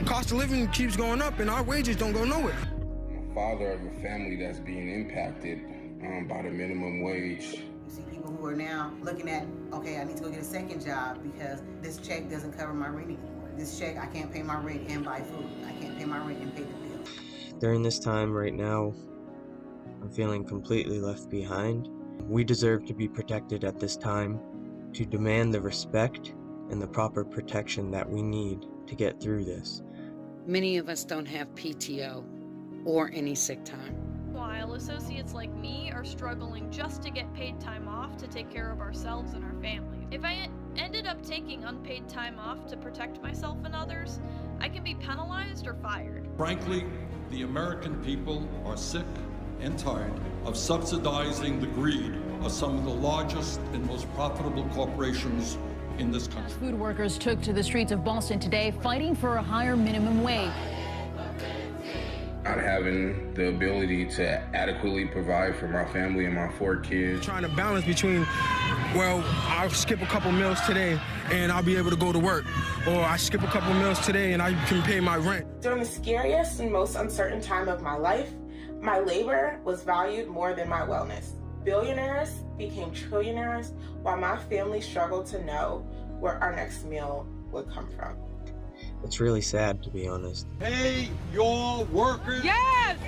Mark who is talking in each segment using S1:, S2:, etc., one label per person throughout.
S1: cost of living keeps going up and our wages don't go nowhere.
S2: I'm a father of a family that's being impacted by the minimum wage.
S3: You see people who are now looking at, okay, I need to go get a second job because this check doesn't cover my rent anymore. This check, I can't pay my rent and buy food. I can't pay my rent and pay the bill.
S4: During this time right now, I'm feeling completely left behind. We deserve to be protected at this time, to demand the respect and the proper protection that we need to get through this.
S5: Many of us don't have PTO or any sick time.
S6: While associates like me are struggling just to get paid time off to take care of ourselves and our families. If I ended up taking unpaid time off to protect myself and others, I can be penalized or fired.
S7: Frankly, the American people are sick and tired of subsidizing the greed of some of the largest and most profitable corporations in this country.
S8: Food workers took to the streets of Boston today fighting for a higher minimum wage.
S2: Not having the ability to adequately provide for my family and my 4 kids.
S1: Trying to balance between, well, I'll skip a couple meals today and I'll be able to go to work. Or I skip a couple meals today and I can pay my rent.
S9: During the scariest and most uncertain time of my life, my labor was valued more than my wellness. Billionaires became trillionaires while my family struggled to know where our next meal would come from.
S4: It's really sad, to be honest.
S7: Pay your workers.
S8: Yes!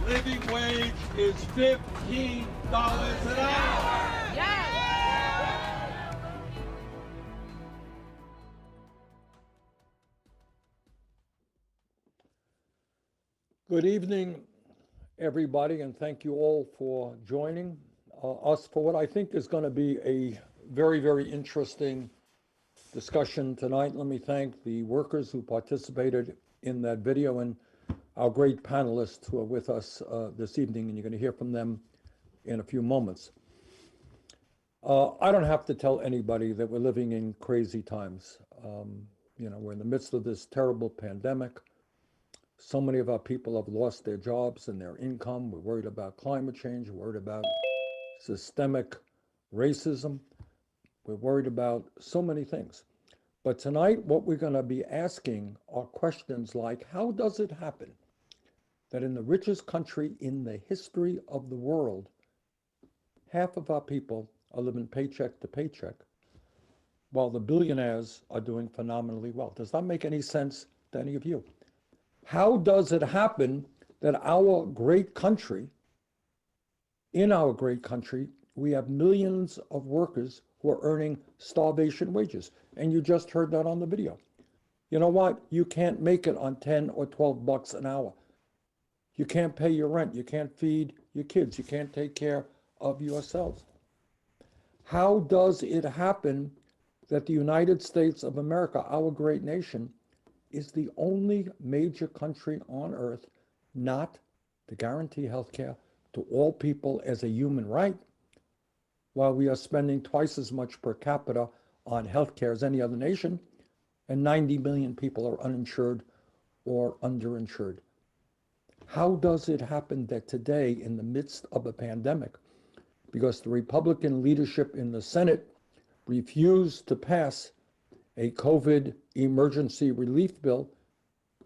S7: Living wage is $15 an hour.
S10: Good evening, everybody, and thank you all for joining us for what I think is going to be a very, very interesting discussion tonight. Let me thank the workers who participated in that video and our great panelists who are with us this evening, and you're going to hear from them in a few moments. I don't have to tell anybody that we're living in crazy times. We're in the midst of this terrible pandemic. So many of our people have lost their jobs and their income. We're worried about climate change. We're worried about systemic racism. We're worried about so many things. But tonight, what we're going to be asking are questions like, how does it happen that in the richest country in the history of the world, half of our people are living paycheck to paycheck, while the billionaires are doing phenomenally well? Does that make any sense to any of you? How does it happen that our great country, in our great country, we have millions of workers who are earning starvation wages? And you just heard that on the video. You know what? You can't make it on 10 or 12 bucks an hour. You can't pay your rent. You can't feed your kids. You can't take care of yourselves. How does it happen that the United States of America, our great nation, is the only major country on earth not to guarantee health care to all people as a human right, while we are spending twice as much per capita on health care as any other nation, and 90 million people are uninsured or underinsured? How does it happen that today, in the midst of a pandemic, because the Republican leadership in the Senate refused to pass a COVID emergency relief bill,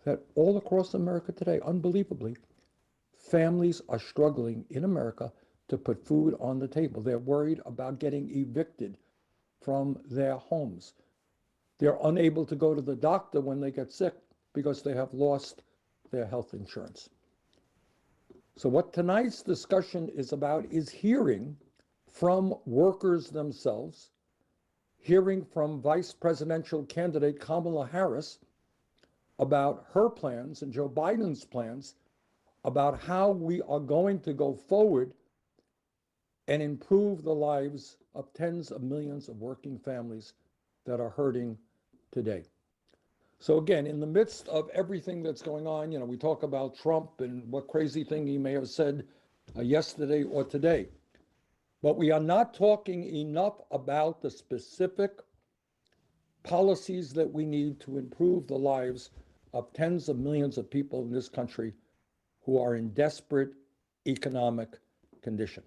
S10: that all across America today, unbelievably, families are struggling in America to put food on the table. They're worried about getting evicted from their homes. They're unable to go to the doctor when they get sick because they have lost their health insurance. So what tonight's discussion is about is hearing from workers themselves, hearing from Vice Presidential candidate Kamala Harris about her plans and Joe Biden's plans about how we are going to go forward and improve the lives of tens of millions of working families that are hurting today. So again, in the midst of everything that's going on, we talk about Trump and what crazy thing he may have said yesterday or today. But we are not talking enough about the specific policies that we need to improve the lives of tens of millions of people in this country who are in desperate economic condition.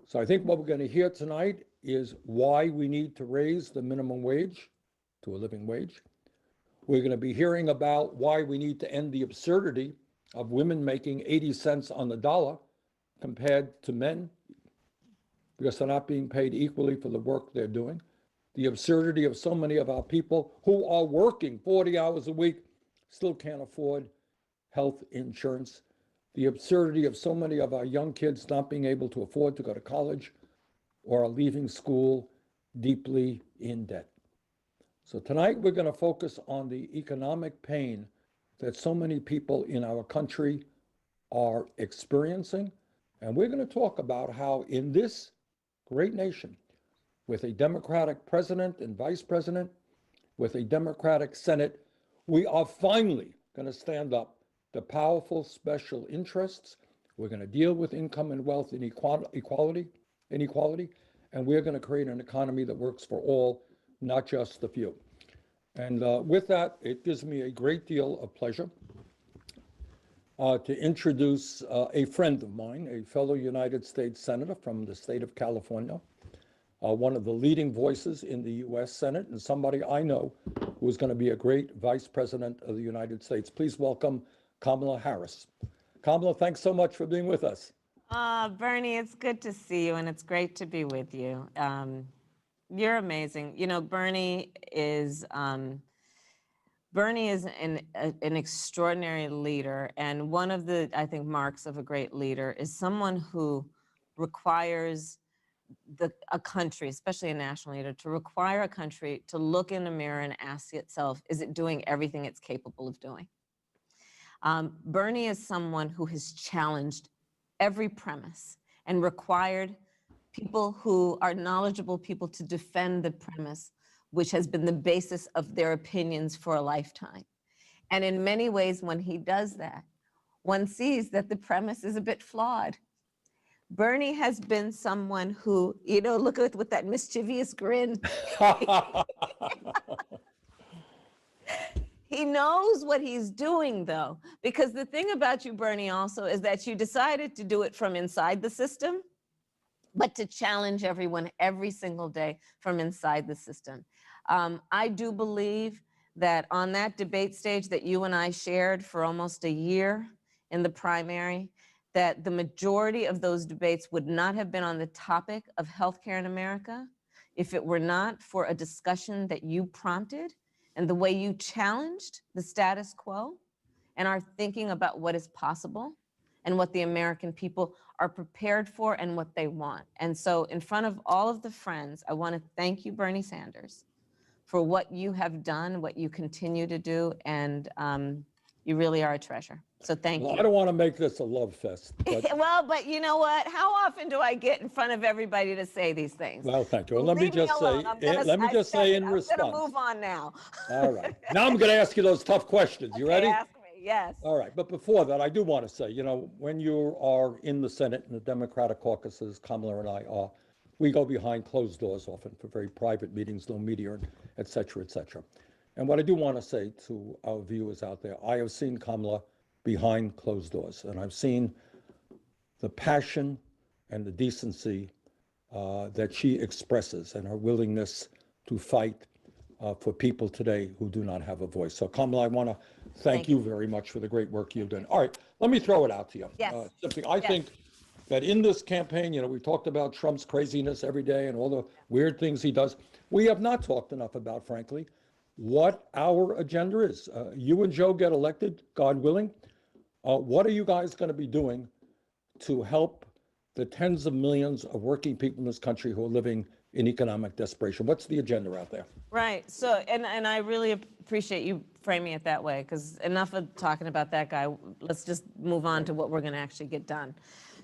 S10: So I think what we're going to hear tonight is why we need to raise the minimum wage to a living wage. We're going to be hearing about why we need to end the absurdity of women making 80 cents on the dollar compared to men, because they're not being paid equally for the work they're doing. The absurdity of so many of our people who are working 40 hours a week still can't afford health insurance. The absurdity of so many of our young kids not being able to afford to go to college or are leaving school deeply in debt. So tonight we're going to focus on the economic pain that so many people in our country are experiencing. And we're going to talk about how in this great nation, with a Democratic president and vice president, with a Democratic Senate, we are finally going to stand up to powerful special interests. We're going to deal with income and wealth inequality, and we're going to create an economy that works for all, not just the few. And with that, it gives me a great deal of pleasure to introduce a friend of mine, a fellow United States Senator from the state of California, one of the leading voices in the U.S. Senate, and somebody I know who is going to be a great Vice President of the United States. Please welcome Kamala Harris. Kamala, thanks so much for being with us.
S11: Bernie, it's good to see you, and it's great to be with you. You're amazing. You know, Bernie is an extraordinary leader, and one of the, I think, marks of a great leader is someone who requires a country, especially a national leader, to require a country to look in a mirror and ask itself, is it doing everything it's capable of doing? Bernie is someone who has challenged every premise and required people who are knowledgeable people to defend the premise, which has been the basis of their opinions for a lifetime. And in many ways, when he does that, one sees that the premise is a bit flawed. Bernie has been someone who, you know, look at with that mischievous grin. He knows what he's doing, though, because the thing about you, Bernie, also is that you decided to do it from inside the system, but to challenge everyone every single day from inside the system. I do believe that on that debate stage that you and I shared for almost a year in the primary, that the majority of those debates would not have been on the topic of healthcare in America if it were not for a discussion that you prompted and the way you challenged the status quo and are thinking about what is possible and what the American people are prepared for and what they want. And so in front of all of the friends, I want to thank you, Bernie Sanders, for what you have done, what you continue to do, and you really are a treasure. So thank you.
S10: I don't want to make this a love fest. But
S11: well, but you know what? How often do I get in front of everybody to say these things?
S10: Well, thank you. Well, let me just say in response.
S11: I'm going to move on now.
S10: All right. Now I'm going to ask you those tough questions. You ready?
S11: Ask me, yes.
S10: All right. But before that, I do want to say, you know, when you are in the Senate and the Democratic caucuses, Kamala and I are, we go behind closed doors often for very private meetings, no media, et cetera, et cetera. And what I do want to say to our viewers out there, I have seen Kamala behind closed doors, and I've seen the passion and the decency that she expresses and her willingness to fight for people today who do not have a voice. So Kamala, I want to thank you very much for the great work you've done. All right, let me throw it out to you.
S11: Yes.
S10: I think that in this campaign, you know, we talked about Trump's craziness every day and all the weird things he does. We have not talked enough about, frankly, what our agenda is. You and Joe get elected, God willing. What are you guys going to be doing to help the tens of millions of working people in this country who are living in economic desperation? What's the agenda out there?
S11: Right. So, and I really appreciate you framing it that way, because enough of talking about that guy. Let's just move on to what we're going to actually get done.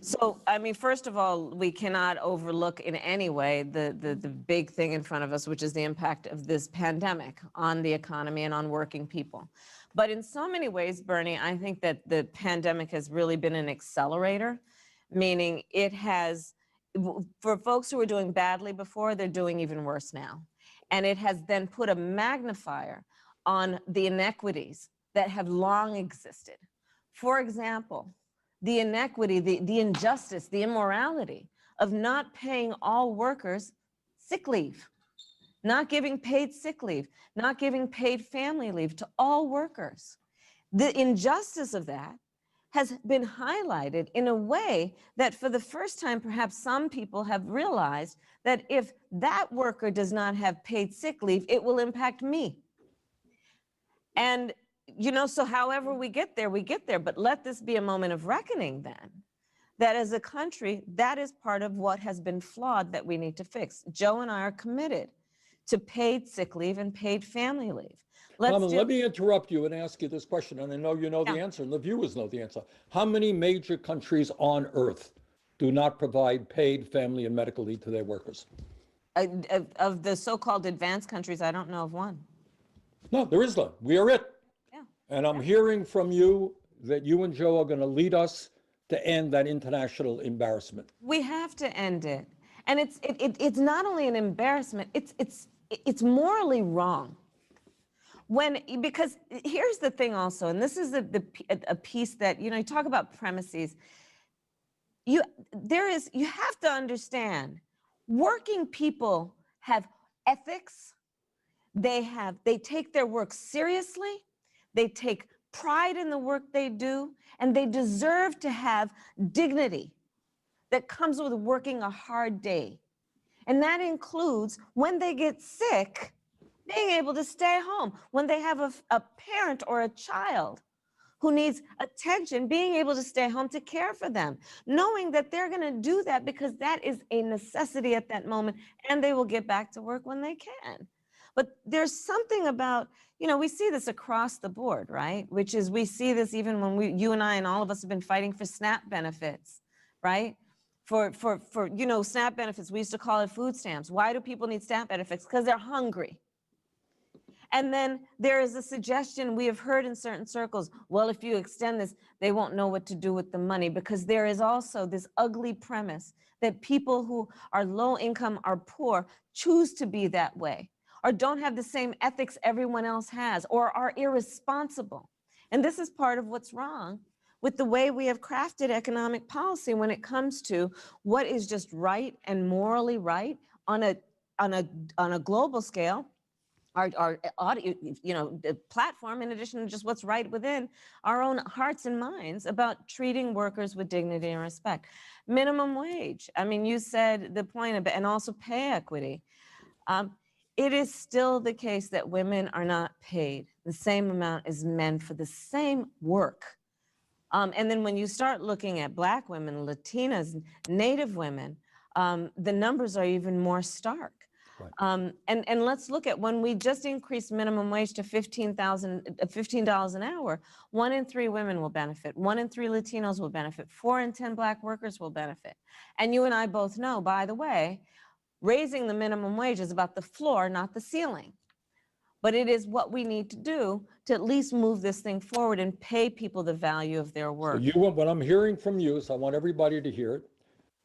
S11: So, I mean, first of all, we cannot overlook in any way the big thing in front of us, which is the impact of this pandemic on the economy and on working people. But in so many ways, Bernie, I think that the pandemic has really been an accelerator, meaning it has, for folks who were doing badly before, they're doing even worse now. And it has then put a magnifier on the inequities that have long existed. For example, the inequity, the injustice, the immorality of not paying all workers sick leave. not giving paid sick leave, not giving paid family leave to all workers. The injustice of that has been highlighted in a way that for the first time, perhaps some people have realized that if that worker does not have paid sick leave, it will impact me. And, you know, so however we get there, but let this be a moment of reckoning then, that as a country, that is part of what has been flawed that we need to fix. Joe and I are committed to paid sick leave and paid family leave.
S10: Let me interrupt you and ask you this question, and I know you know the answer, and the viewers know the answer. How many major countries on earth do not provide paid family and medical leave to their workers?
S11: Of the so-called advanced countries, I don't know of one.
S10: No, there is none. We are it.
S11: Yeah.
S10: And I'm hearing from you that you and Joe are going to lead us to end that international embarrassment.
S11: We have to end it. And it's not only an embarrassment, it's morally wrong. Because here's the thing also, and this is a piece that, you know, you talk about premises. You have to understand, working people have ethics. They take their work seriously. They take pride in the work they do, and they deserve to have dignity that comes with working a hard day. And that includes when they get sick, being able to stay home. When they have a parent or a child who needs attention, being able to stay home to care for them, knowing that they're going to do that because that is a necessity at that moment, and they will get back to work when they can. But there's something about, you know, we see this across the board, right? Which is, we see this even when you and I and all of us have been fighting for SNAP benefits, right? For you know, SNAP benefits, we used to call it food stamps. Why do people need SNAP benefits? Because they're hungry. And then there is a suggestion we have heard in certain circles, well, if you extend this, they won't know what to do with the money, because there is also this ugly premise that people who are low income or poor choose to be that way, or don't have the same ethics everyone else has, or are irresponsible. And this is part of what's wrong with the way we have crafted economic policy when it comes to what is just right and morally right on a global scale. Our audio, you know, the platform, in addition to just what's right within our own hearts and minds about treating workers with dignity and respect. Minimum wage. I mean, you said the point of it, and also pay equity. It is still the case that women are not paid the same amount as men for the same work. And then when you start looking at Black women, Latinas, Native women, the numbers are even more stark. Right. And let's look at when we just increased minimum wage to $15 an hour, 1 in 3 women will benefit, 1 in 3 Latinos will benefit, 4 in 10 Black workers will benefit. And you and I both know, by the way, raising the minimum wage is about the floor, not the ceiling. But it is what we need to do to at least move this thing forward and pay people the value of their work.
S10: So what I'm hearing from you, so I want everybody to hear it,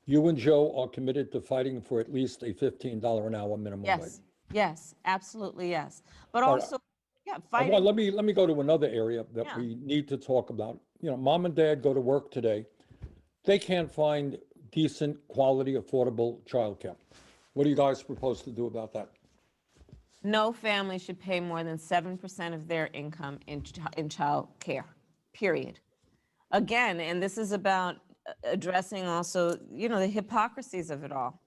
S10: you and Joe are committed to fighting for at least a $15 an hour minimum wage.
S11: Yes, absolutely, yes. But also, fighting.
S10: Well, let me go to another area that we need to talk about. You know, mom and dad go to work today. They can't find decent, quality, affordable childcare. What do you guys propose to do about that?
S11: No family should pay more than 7% of their income in child care, period. Again, and this is about addressing also, you know, the hypocrisies of it all.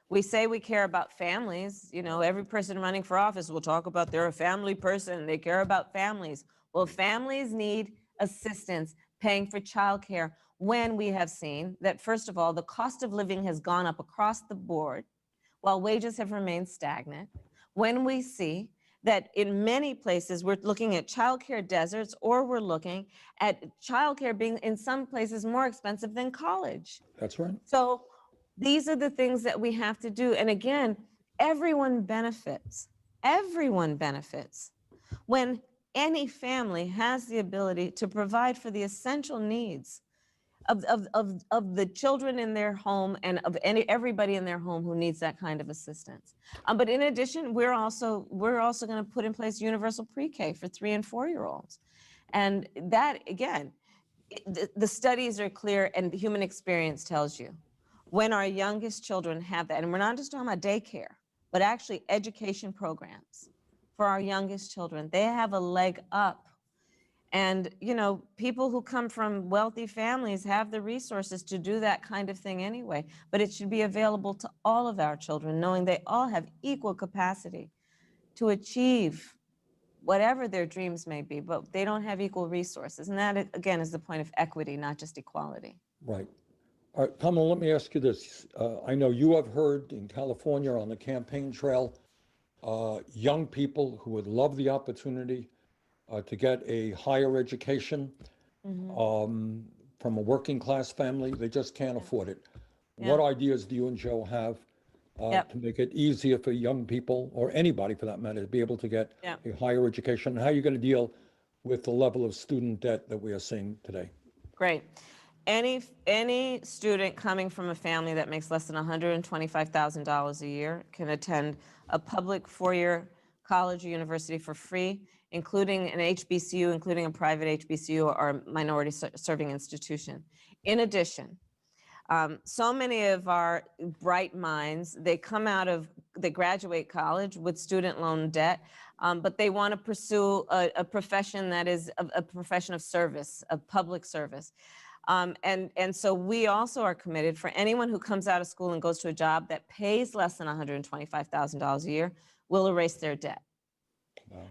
S11: We say we care about families. You know, every person running for office will talk about they're a family person, they care about families. Well, families need assistance paying for childcare when we have seen that, first of all, the cost of living has gone up across the board while wages have remained stagnant. When we see that in many places we're looking at childcare deserts, or we're looking at childcare being in some places more expensive than college.
S10: That's right.
S11: So these are the things that we have to do. And again, everyone benefits. Everyone benefits when any family has the ability to provide for the essential needs of the children in their home and of everybody in their home who needs that kind of assistance. But in addition, we're also going to put in place universal pre-K for 3- and 4-year-olds. And that, again, the studies are clear, and the human experience tells you when our youngest children have that, and we're not just talking about daycare, but actually education programs for our youngest children. They have a leg up. And, you know, people who come from wealthy families have the resources to do that kind of thing anyway, but it should be available to all of our children, knowing they all have equal capacity to achieve whatever their dreams may be, but they don't have equal resources. And that, again, is the point of equity, not just equality.
S10: Right. All right, Kamala, let me ask you this. I know you have heard in California on the campaign trail, young people who would love the opportunity to get a higher education from a working class family. They just can't afford it. What ideas do you and Joe have to make it easier for young people, or anybody for that matter, to be able to get a higher education? And how are you going to deal with the level of student debt that we are seeing today?
S11: Great. Any student coming from a family that makes less than $125,000 a year can attend a public four-year college or university for free, including an HBCU, including a private HBCU or minority serving institution. In addition, so many of our bright minds, they graduate college with student loan debt, but they want to pursue a profession that is a profession of service, of public service. And so we also are committed for anyone who comes out of school and goes to a job that pays less than $125,000 a year, we'll erase their debt. Wow.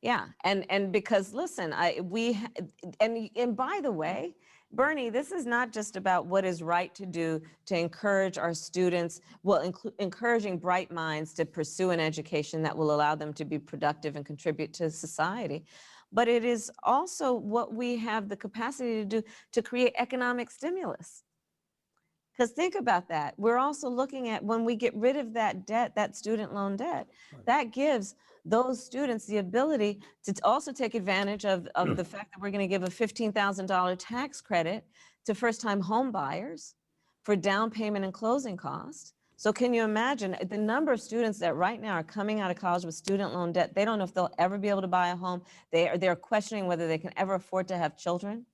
S11: Yeah, and because listen, and by the way, Bernie, this is not just about what is right to do to encourage our students, well, encouraging bright minds to pursue an education that will allow them to be productive and contribute to society, but it is also what we have the capacity to do to create economic stimulus. Because think about that. We're also looking at when we get rid of that debt, that student loan debt, that gives those students the ability to also take advantage of the fact that we're going to give a $15,000 tax credit to first-time home buyers for down payment and closing costs. So can you imagine the number of students that right now are coming out of college with student loan debt? They don't know if they'll ever be able to buy a home. They're questioning whether they can ever afford to have children,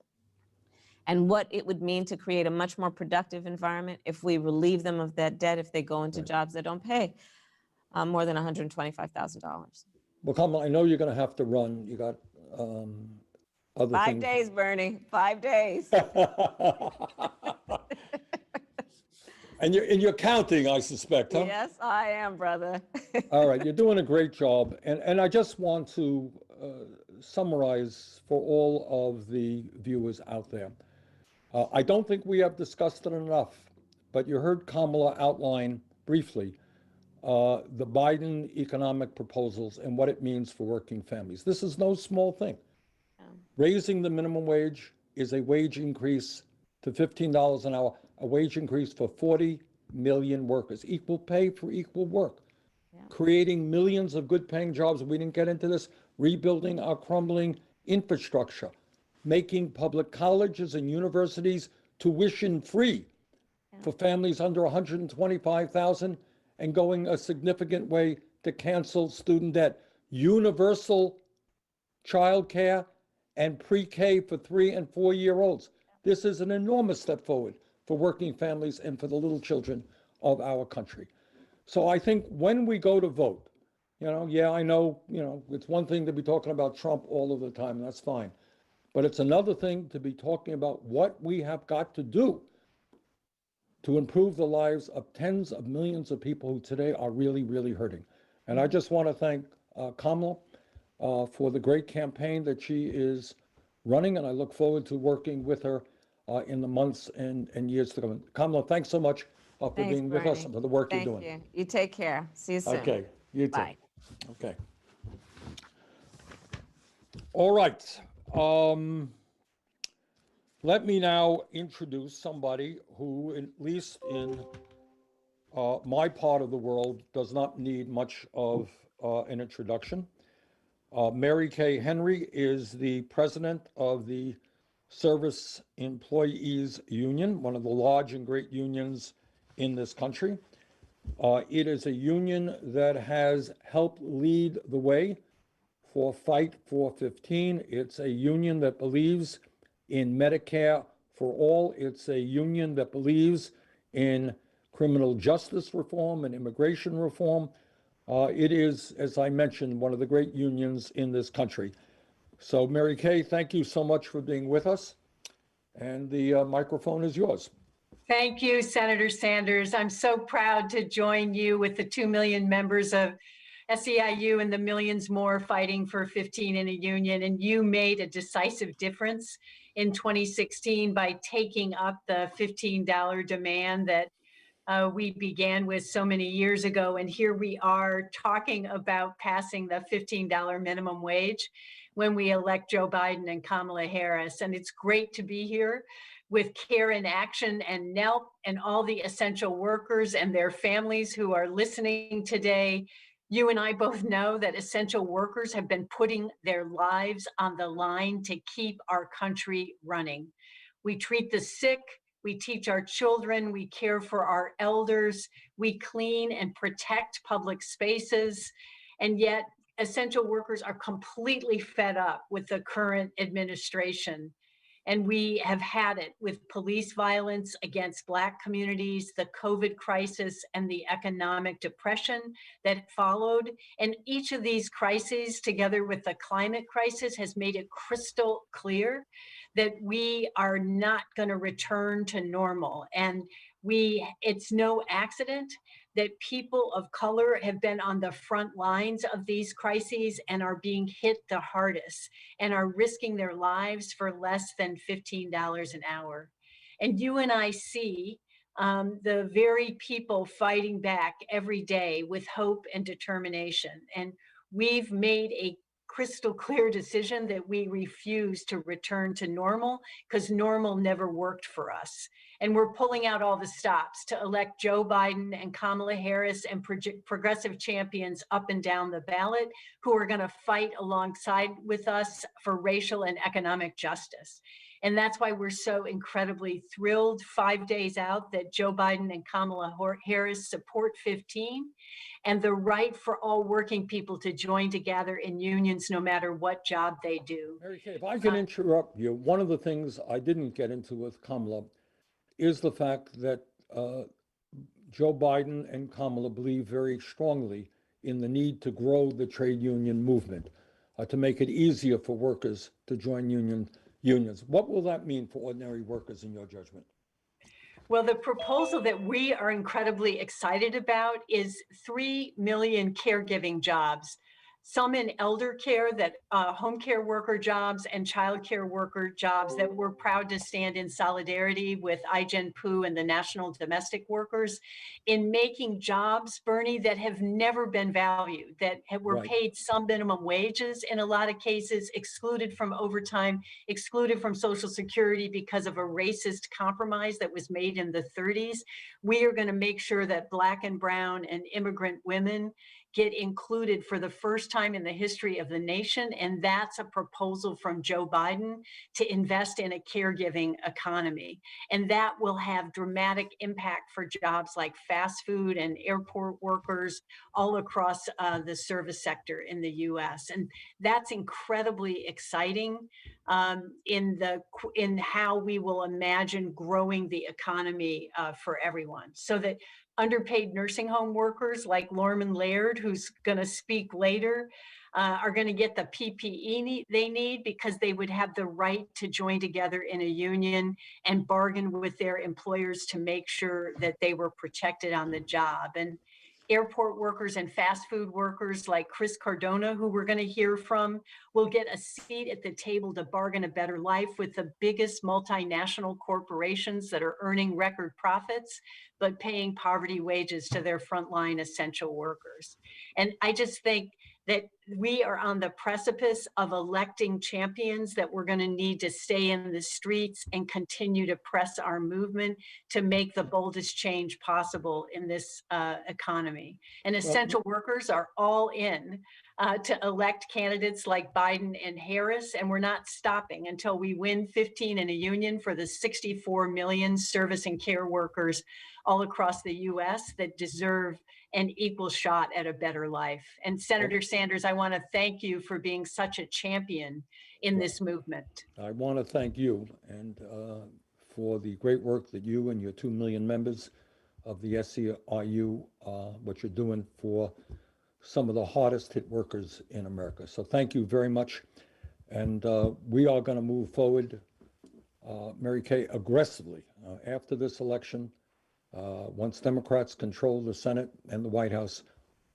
S11: and what it would mean to create a much more productive environment if we relieve them of that debt, if they go into jobs that don't pay more than $125,000.
S10: Well, Kamala, I know you're going to have to run. You got other
S11: 5 days, Bernie, 5 days.
S10: And you're counting, I suspect, huh?
S11: Yes, I am, brother.
S10: All right, you're doing a great job. And I just want to summarize for all of the viewers out there. I don't think we have discussed it enough, but you heard Kamala outline briefly the Biden economic proposals and what it means for working families. This is no small thing. Raising the minimum wage is a wage increase to $15 an hour, a wage increase for 40 million workers, equal pay for equal work, creating millions of good paying jobs. We didn't get into this, rebuilding our crumbling infrastructure, making public colleges and universities tuition free for families under 125,000, and going a significant way to cancel student debt, universal child care and pre-K for 3- and 4-year-olds. This is an enormous step forward for working families and for the little children of our country. So I think when we go to vote, I know, it's one thing to be talking about Trump all of the time, and that's fine. But it's another thing to be talking about what we have got to do to improve the lives of tens of millions of people who today are really, really hurting. And I just want to thank Kamala for the great campaign that she is running, and I look forward to working with her in the months and years to come. Kamala, thanks so much for being with us and for the work you're doing.
S11: Thank you. You take care. See you soon.
S10: Okay, you too.
S11: Bye.
S10: Okay. All right. Let me now introduce somebody who, at least in my part of the world, does not need much of an introduction. Mary Kay Henry is the president of the Service Employees Union, one of the large and great unions in this country. It is a union that has helped lead the way for Fight for 15. It's a union that believes in Medicare for all. It's a union that believes in criminal justice reform and immigration reform. It is, as I mentioned, one of the great unions in this country. So Mary Kay, thank you so much for being with us. And the microphone is yours.
S12: Thank you, Senator Sanders. I'm so proud to join you with the 2 million members of SEIU and the millions more fighting for 15 in a union. And you made a decisive difference in 2016 by taking up the $15 demand that we began with so many years ago. And here we are talking about passing the $15 minimum wage when we elect Joe Biden and Kamala Harris. And it's great to be here with Care in Action and NELP and all the essential workers and their families who are listening today. You and I both know that essential workers have been putting their lives on the line to keep our country running. We treat the sick, we teach our children, we care for our elders, we clean and protect public spaces, and yet essential workers are completely fed up with the current administration. And we have had it with police violence against Black communities, the COVID crisis, and the economic depression that followed. And each of these crises, together with the climate crisis, has made it crystal clear that we are not going to return to normal. And it's no accident that people of color have been on the front lines of these crises and are being hit the hardest and are risking their lives for less than $15 an hour. And you and I see the very people fighting back every day with hope and determination. And we've made a crystal clear decision that we refuse to return to normal because normal never worked for us. And we're pulling out all the stops to elect Joe Biden and Kamala Harris and progressive champions up and down the ballot who are going to fight alongside with us for racial and economic justice. And that's why we're so incredibly thrilled 5 days out that Joe Biden and Kamala Harris support 15 and the right for all working people to join together in unions no matter what job they do.
S10: Mary Kay, if I can interrupt you, one of the things I didn't get into with Kamala is the fact that Joe Biden and Kamala believe very strongly in the need to grow the trade union movement, to make it easier for workers to join unions. What will that mean for ordinary workers in your judgment?
S12: Well, the proposal that we are incredibly excited about is 3 million caregiving jobs, some in elder care, that home care worker jobs and child care worker jobs that we're proud to stand in solidarity with iGen Poo and the National Domestic Workers in making jobs, Bernie, that have never been valued, that were paid some minimum wages in a lot of cases, excluded from overtime, excluded from Social Security because of a racist compromise that was made in the 30s. We are going to make sure that Black and brown and immigrant women get included for the first time in the history of the nation. And that's a proposal from Joe Biden to invest in a caregiving economy. And that will have dramatic impact for jobs like fast food and airport workers all across the service sector in the US. And that's incredibly exciting in how we will imagine growing the economy for everyone, so that underpaid nursing home workers like Lorman Laird, who's going to speak later, are going to get the PPE they need because they would have the right to join together in a union and bargain with their employers to make sure that they were protected on the job. And airport workers and fast food workers like Chris Cardona, who we're going to hear from, will get a seat at the table to bargain a better life with the biggest multinational corporations that are earning record profits, but paying poverty wages to their frontline essential workers. And I just think that we are on the precipice of electing champions that we're going to need to stay in the streets and continue to press our movement to make the boldest change possible in this economy. And essential workers are all in to elect candidates like Biden and Harris, and we're not stopping until we win 15 in a union for the 64 million service and care workers all across the US that deserve an equal shot at a better life. And Senator Sanders, I want to thank you for being such a champion in this movement.
S10: I want to thank you and for the great work that you and your 2 million members of the SEIU, what you're doing for some of the hardest hit workers in America. So thank you very much. And we are going to move forward, Mary Kay, aggressively after this election. Once Democrats control the Senate and the White House,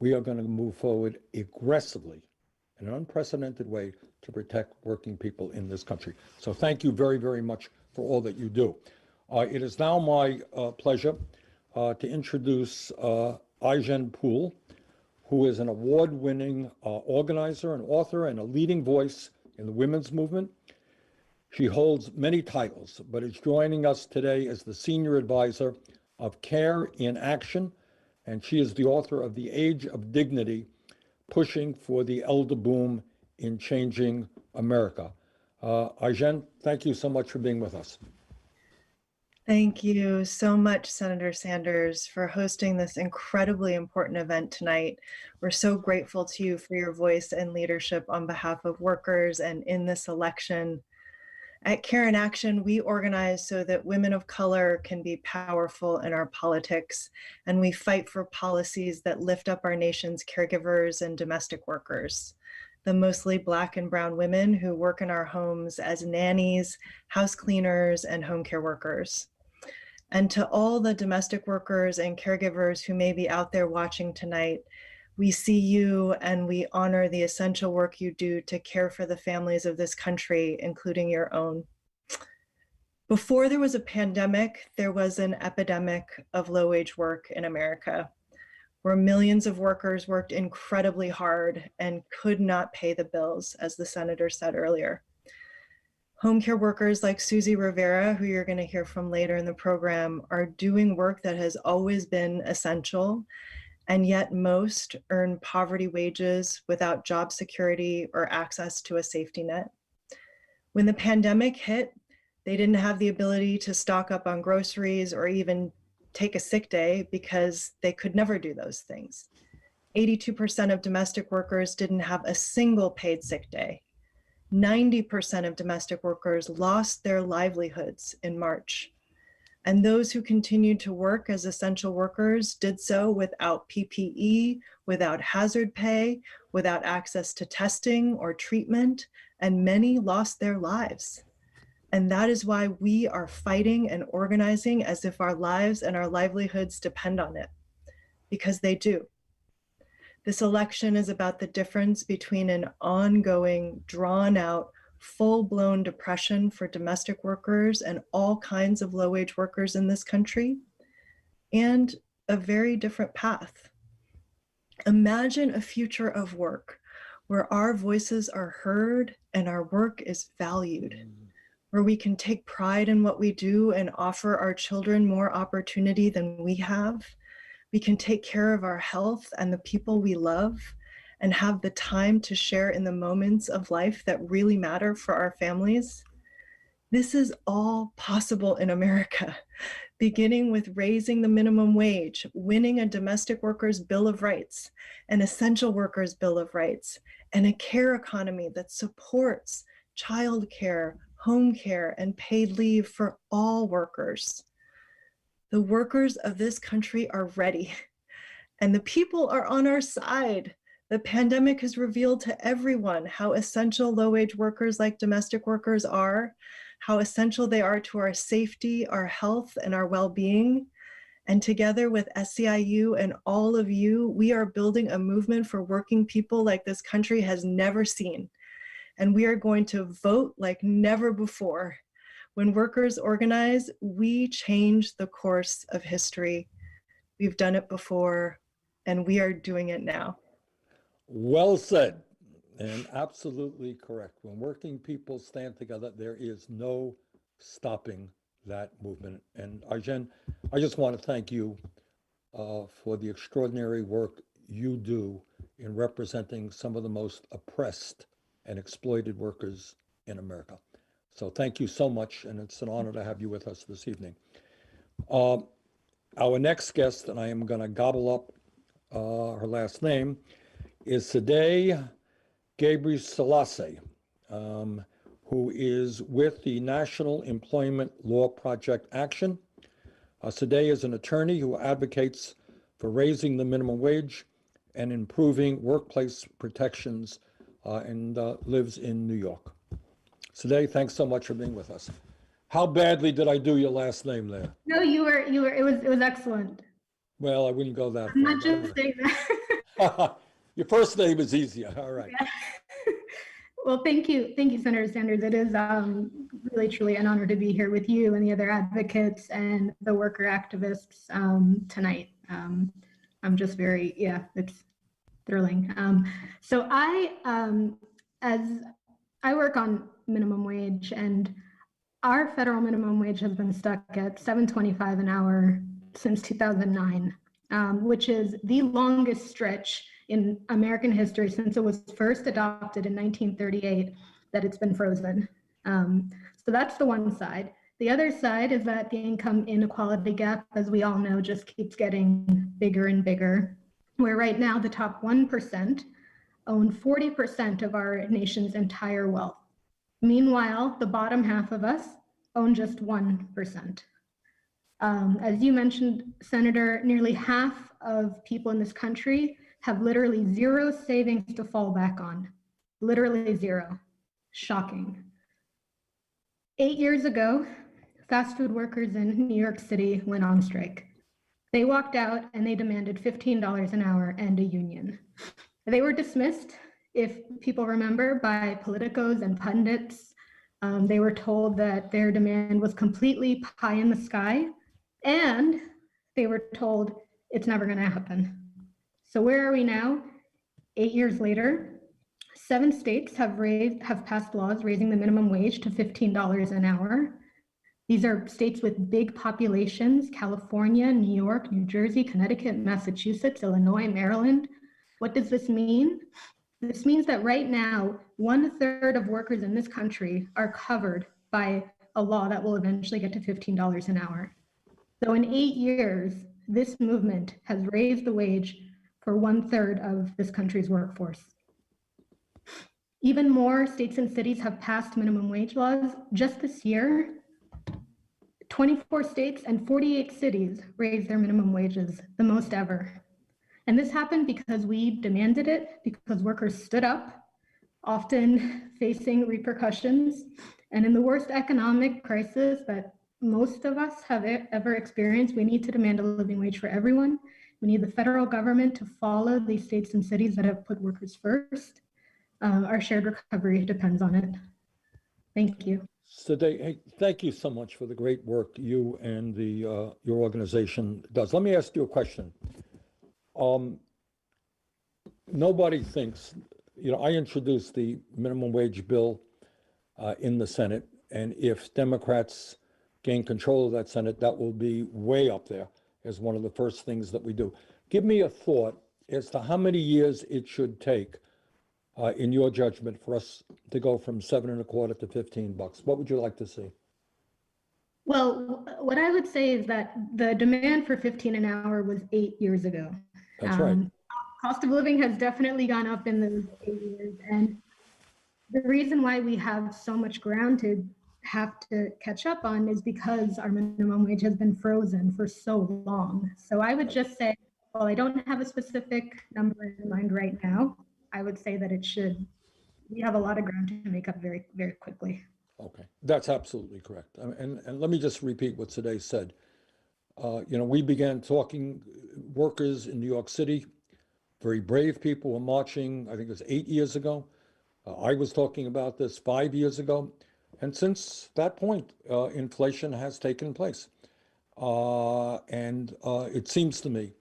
S10: we are going to move forward aggressively in an unprecedented way to protect working people in this country. So thank you very, very much for all that you do. It is now my pleasure to introduce Ai-jen Poole, who is an award-winning organizer and author and a leading voice in the women's movement. She holds many titles, but is joining us today as the senior advisor of Care in Action, and she is the author of The Age of Dignity, Pushing for the Elder Boom in Changing America. Ai-jen, thank you so much for being with us.
S13: Thank you so much, Senator Sanders, for hosting this incredibly important event tonight. We're so grateful to you for your voice and leadership on behalf of workers and in this election. At Care in Action, we organize so that women of color can be powerful in our politics, and we fight for policies that lift up our nation's caregivers and domestic workers, the mostly Black and brown women who work in our homes as nannies, house cleaners, and home care workers. And to all the domestic workers and caregivers who may be out there watching tonight, we see you and we honor the essential work you do to care for the families of this country, including your own. Before there was a pandemic, there was an epidemic of low-wage work in America, where millions of workers worked incredibly hard and could not pay the bills, as the senator said earlier. Home care workers like Susie Rivera, who you're going to hear from later in the program, are doing work that has always been essential, and yet most earn poverty wages without job security or access to a safety net. When the pandemic hit, they didn't have the ability to stock up on groceries or even take a sick day because they could never do those things. 82% of domestic workers didn't have a single paid sick day. 90% of domestic workers lost their livelihoods in March. And those who continued to work as essential workers did so without PPE, without hazard pay, without access to testing or treatment, and many lost their lives. And that is why we are fighting and organizing as if our lives and our livelihoods depend on it, because they do. This election is about the difference between an ongoing, drawn-out, full-blown depression for domestic workers and all kinds of low-wage workers in this country, and a very different path. Imagine a future of work where our voices are heard and our work is valued, where we can take pride in what we do and offer our children more opportunity than we have. We can take care of our health and the people we love, and have the time to share in the moments of life that really matter for our families. This is all possible in America, beginning with raising the minimum wage, winning a domestic workers' bill of rights, an essential workers' bill of rights, and a care economy that supports childcare, home care, and paid leave for all workers. The workers of this country are ready, and the people are on our side. The pandemic has revealed to everyone how essential low-wage workers like domestic workers are, how essential they are to our safety, our health, and our well-being. And together with SEIU and all of you, we are building a movement for working people like this country has never seen. And we are going to vote like never before. When workers organize, we change the course of history. We've done it before, and we are doing it now.
S10: Well said, and absolutely correct. When working people stand together, there is no stopping that movement. And Ai-jen, I just want to thank you for the extraordinary work you do in representing some of the most oppressed and exploited workers in America. So thank you so much, and it's an honor to have you with us this evening. Our next guest, and I am going to gobble up her last name, is Sadeh Gabriel Selassie, who is with the National Employment Law Project Action. Sadeh is an attorney who advocates for raising the minimum wage and improving workplace protections and lives in New York. Sadeh, thanks so much for being with us. How badly did I do your last name there?
S14: No, it was excellent.
S10: Well, I wouldn't go that
S14: I'm
S10: far.
S14: not just saying that.
S10: Your first name is easier. All right.
S14: Yeah. Well, thank you, Senator Sanders. It is really, truly an honor to be here with you and the other advocates and the worker activists tonight. I'm just very, it's thrilling. So as I work on minimum wage, and our federal minimum wage has been stuck at $7.25 an hour since 2009, which is the longest stretch in American history since it was first adopted in 1938 that it's been frozen. So that's the one side. The other side is that the income inequality gap, as we all know, just keeps getting bigger and bigger, where right now the top 1% own 40% of our nation's entire wealth. Meanwhile, the bottom half of us own just 1%. As you mentioned, Senator, nearly half of people in this country have literally zero savings to fall back on. Literally zero. Shocking. 8 years ago, fast food workers in New York City went on strike. They walked out and they demanded $15 an hour and a union. They were dismissed, if people remember, by politicos and pundits. They were told that their demand was completely pie in the sky, and they were told it's never going to happen. So where are we now? 8 years later, 7 states have passed laws raising the minimum wage to $15 an hour. These are states with big populations: California, New York, New Jersey, Connecticut, Massachusetts, Illinois, Maryland. What does this mean? This means that right now, 1/3 of workers in this country are covered by a law that will eventually get to $15 an hour. So in 8 years, this movement has raised the wage for 1/3 of this country's workforce. Even more states and cities have passed minimum wage laws. Just this year, 24 states and 48 cities raised their minimum wages, the most ever. And this happened because we demanded it, because workers stood up, often facing repercussions. And in the worst economic crisis that most of us have ever experienced, we need to demand a living wage for everyone. We need the federal government to follow these states and cities that have put workers first. Our shared recovery depends on it. Thank you.
S10: Sadeh, hey, thank you so much for the great work you and your organization does. Let me ask you a question. Nobody thinks, I introduced the minimum wage bill in the Senate, and if Democrats gain control of that Senate, that will be way up there as one of the first things that we do. Give me a thought as to how many years it should take, in your judgment, for us to go from $7.25 to $15. What would you like to see?
S14: Well, what I would say is that the demand for $15 an hour was 8 years ago.
S10: That's right.
S14: Cost of living has definitely gone up in those 8 years. And the reason why we have so much ground to have to catch up on is because our minimum wage has been frozen for so long. So I would just say, well, I don't have a specific number in mind right now. I would say that we have a lot of ground to make up very, very quickly.
S10: Okay, that's absolutely correct. And let me just repeat what Sadeh said. We began talking, workers in New York City, very brave people were marching, I think it was 8 years ago. I was talking about this 5 years ago. And since that point, inflation has taken place. And it seems to me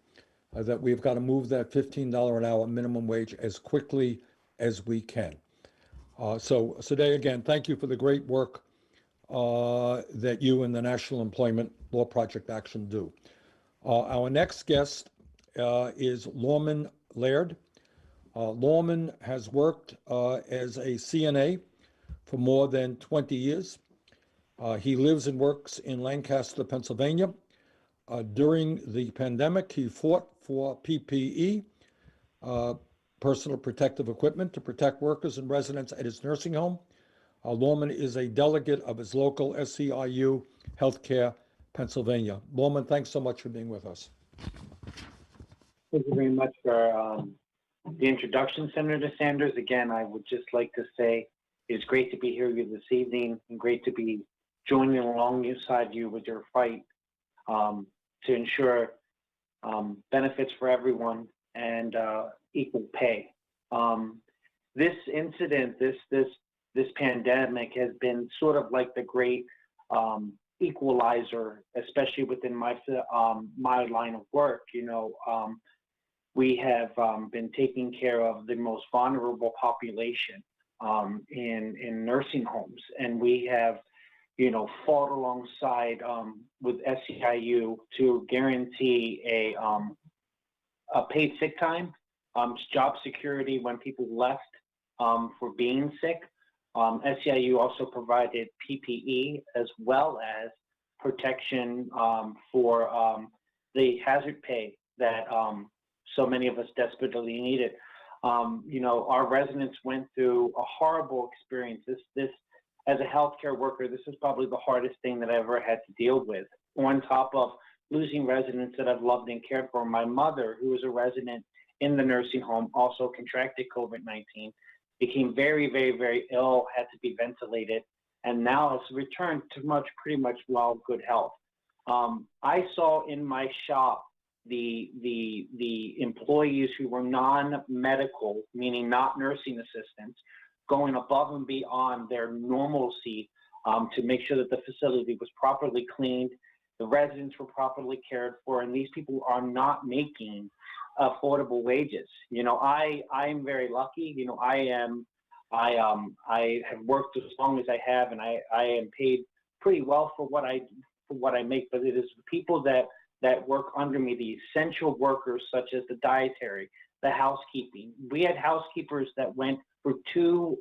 S10: that we've got to move that $15 an hour minimum wage as quickly as we can. So Sadeh, again, thank you for the great work that you and the National Employment Law Project Action do. Our next guest is Lorman Laird. Lorman has worked as a CNA for more than 20 years. He lives and works in Lancaster, Pennsylvania. During the pandemic, he fought for PPE, personal protective equipment, to protect workers and residents at his nursing home. Lorman is a delegate of his local SEIU Healthcare, Pennsylvania. Lorman, thanks so much for being with us.
S15: Thank you very much for the introduction, Senator Sanders. Again, I would just like to say it's great to be here with you this evening and great to be joining alongside you with your fight to ensure benefits for everyone and equal pay. This incident, this pandemic has been sort of like the great equalizer, especially within my line of work. We have been taking care of the most vulnerable population in nursing homes, and we have, fought alongside with SEIU to guarantee a paid sick time, job security when people left for being sick. SEIU also provided PPE as well as protection for the hazard pay that so many of us desperately needed. Our residents went through a horrible experience. This, as a healthcare worker, this is probably the hardest thing that I ever had to deal with. On top of losing residents that I've loved and cared for, my mother, who was a resident in the nursing home, also contracted COVID-19, became very, very, very ill, had to be ventilated, and now has returned to pretty much good health. I saw in my shop the employees who were non-medical, meaning not nursing assistants, going above and beyond their normalcy to make sure that the facility was properly cleaned, the residents were properly cared for, and these people are not making affordable wages. I'm very lucky. I have worked as long as I have, and I am paid pretty well for what I make. But it is the people that work under me, the essential workers such as the dietary, the housekeeping. We had housekeepers that went for 2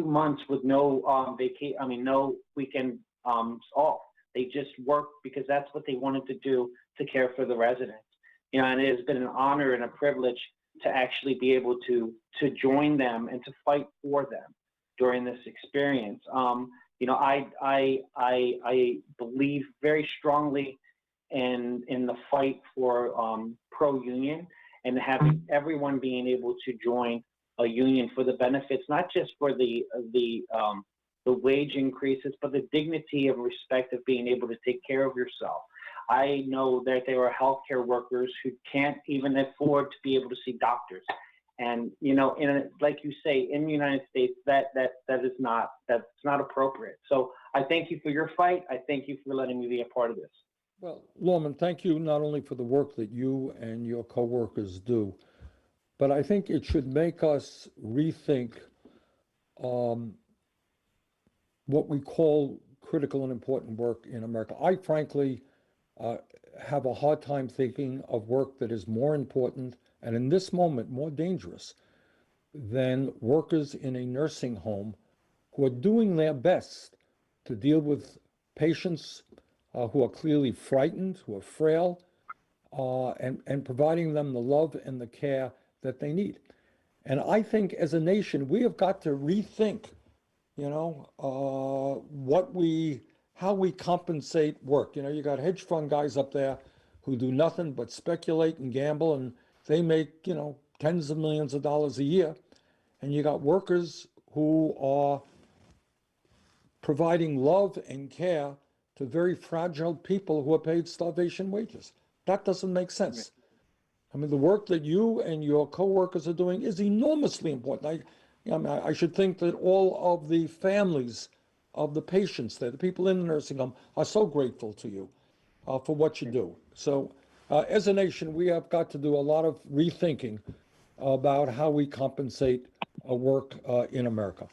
S15: months with no no weekend off. They just worked because that's what they wanted to do to care for the residents. And it has been an honor and a privilege to actually be able to join them and to fight for them during this experience. I believe very strongly in the fight for pro-union and having everyone being able to join a union for the benefits, not just for the wage increases, but the dignity of respect of being able to take care of yourself. I know that there are healthcare workers who can't even afford to be able to see doctors. And, like you say, in the United States, that's not appropriate. So I thank you for your fight. I thank you for letting me be a part of this.
S10: Well, Lorman, thank you not only for the work that you and your coworkers do, but I think it should make us rethink what we call critical and important work in America. I frankly have a hard time thinking of work that is more important and in this moment more dangerous than workers in a nursing home who are doing their best to deal with patients who are clearly frightened, who are frail, and providing them the love and the care that they need. And I think as a nation, we have got to rethink, how we compensate work. You got hedge fund guys up there who do nothing but speculate and gamble, and they make, tens of millions of dollars a year. And you got workers who are providing love and care to very fragile people who are paid starvation wages. That doesn't make sense. I mean, the work that you and your coworkers are doing is enormously important. I should think that all of the families of the patients there, the people in the nursing home, are so grateful to you for what you do. So as a nation, we have got to do a lot of rethinking about how we compensate work in America.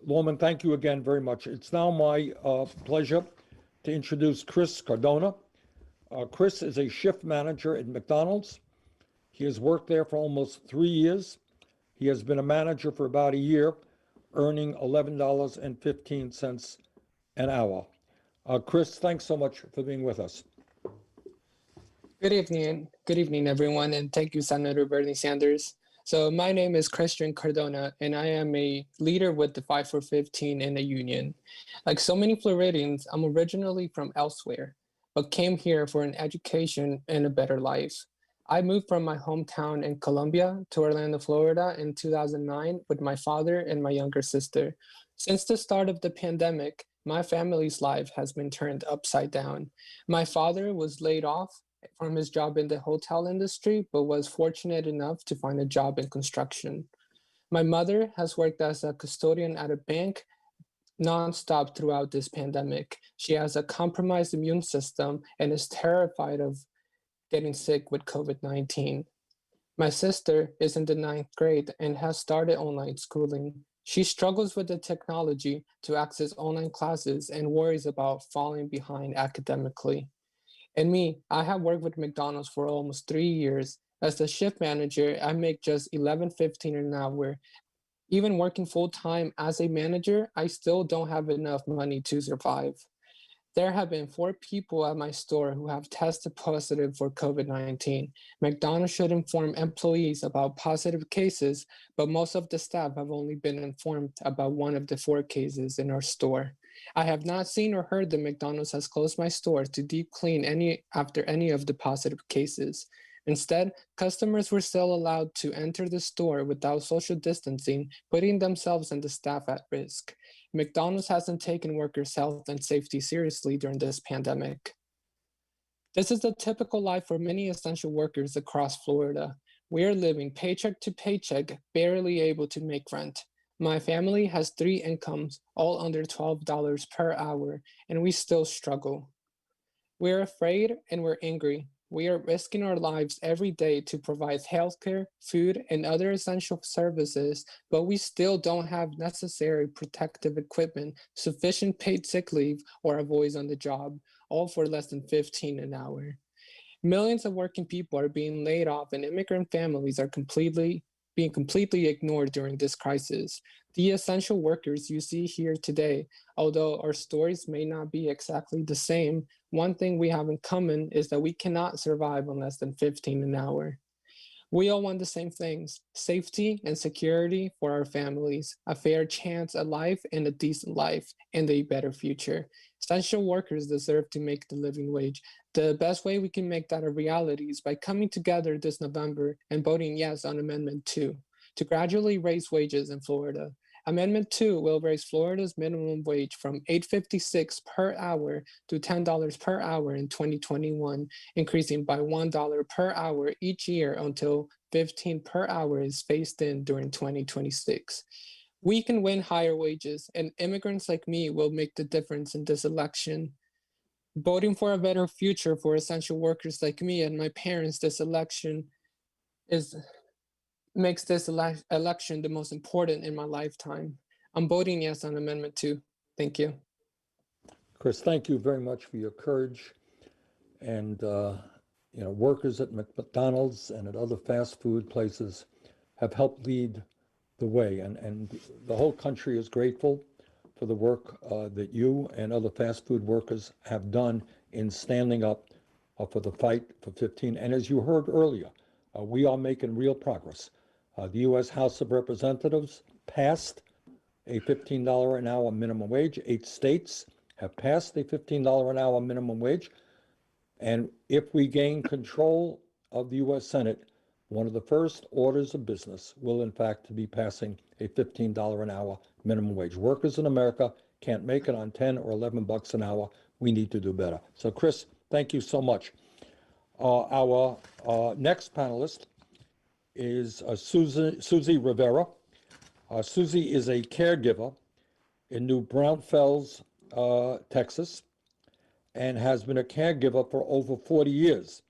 S10: Lorman, thank you again very much. It's now my pleasure to introduce Chris Cardona. Chris is a shift manager at McDonald's. He has worked there for almost 3 years. He has been a manager for about a year, earning $11.15 an hour. Chris, thanks so much for being with us.
S16: Good evening, everyone, and thank you, Senator Bernie Sanders. So my name is Christian Cardona, and I am a leader with the 5 for 15 in the union. Like so many Floridians, I'm originally from elsewhere, but came here for an education and a better life. I moved from my hometown in Colombia to Orlando, Florida in 2009 with my father and my younger sister. Since the start of the pandemic, my family's life has been turned upside down. My father was laid off from his job in the hotel industry, but was fortunate enough to find a job in construction. My mother has worked as a custodian at a bank nonstop throughout this pandemic. She has a compromised immune system and is terrified of getting sick with COVID-19. My sister is in the 9th grade and has started online schooling. She struggles with the technology to access online classes and worries about falling behind academically. And me, I have worked with McDonald's for almost 3 years. As the shift manager, I make just $11.15 an hour. Even working full-time as a manager, I still don't have enough money to survive. There have been 4 people at my store who have tested positive for COVID-19. McDonald's should inform employees about positive cases, but most of the staff have only been informed about 1 of the 4 cases in our store. I have not seen or heard that McDonald's has closed my store to deep clean after any of the positive cases. Instead, customers were still allowed to enter the store without social distancing, putting themselves and the staff at risk. McDonald's hasn't taken workers' health and safety seriously during this pandemic. This is the typical life for many essential workers across Florida. We are living paycheck to paycheck, barely able to make rent. My family has 3 incomes, all under $12 per hour, and we still struggle. We're afraid and we're angry. We are risking our lives every day to provide healthcare, food, and other essential services, but we still don't have necessary protective equipment, sufficient paid sick leave, or a voice on the job, all for less than $15 an hour. Millions of working people are being laid off, and immigrant families are being completely ignored during this crisis. The essential workers you see here today, although our stories may not be exactly the same, one thing we have in common is that we cannot survive on less than $15 an hour. We all want the same things: safety and security for our families, a fair chance at life and a decent life, and a better future. Essential workers deserve to make the living wage. The best way we can make that a reality is by coming together this November and voting yes on Amendment 2 to gradually raise wages in Florida. Amendment 2 will raise Florida's minimum wage from $8.56 per hour to $10 per hour in 2021, increasing by $1 per hour each year until $15 per hour is phased in during 2026. We can win higher wages, and immigrants like me will make the difference in this election. Voting for a better future for essential workers like me and my parents this election makes this election the most important in my lifetime. I'm voting yes on Amendment 2. Thank you.
S10: Chris, thank you very much for your courage. And workers at McDonald's and at other fast food places have helped lead the way, and the whole country is grateful for the work that you and other fast food workers have done in standing up for the fight for 15. And as you heard earlier, we are making real progress. The U.S. House of Representatives passed a $15 an hour minimum wage. 8 states have passed a $15 an hour minimum wage. And if we gain control of the U.S. Senate, one of the first orders of business will, in fact, be passing a $15 an hour minimum wage. Workers in America can't make it on 10 or 11 bucks an hour. We need to do better. So, Chris, thank you so much. Our next panelist is Susie Rivera. Susie is a caregiver in New Braunfels, Texas, and has been a caregiver for over 40 years.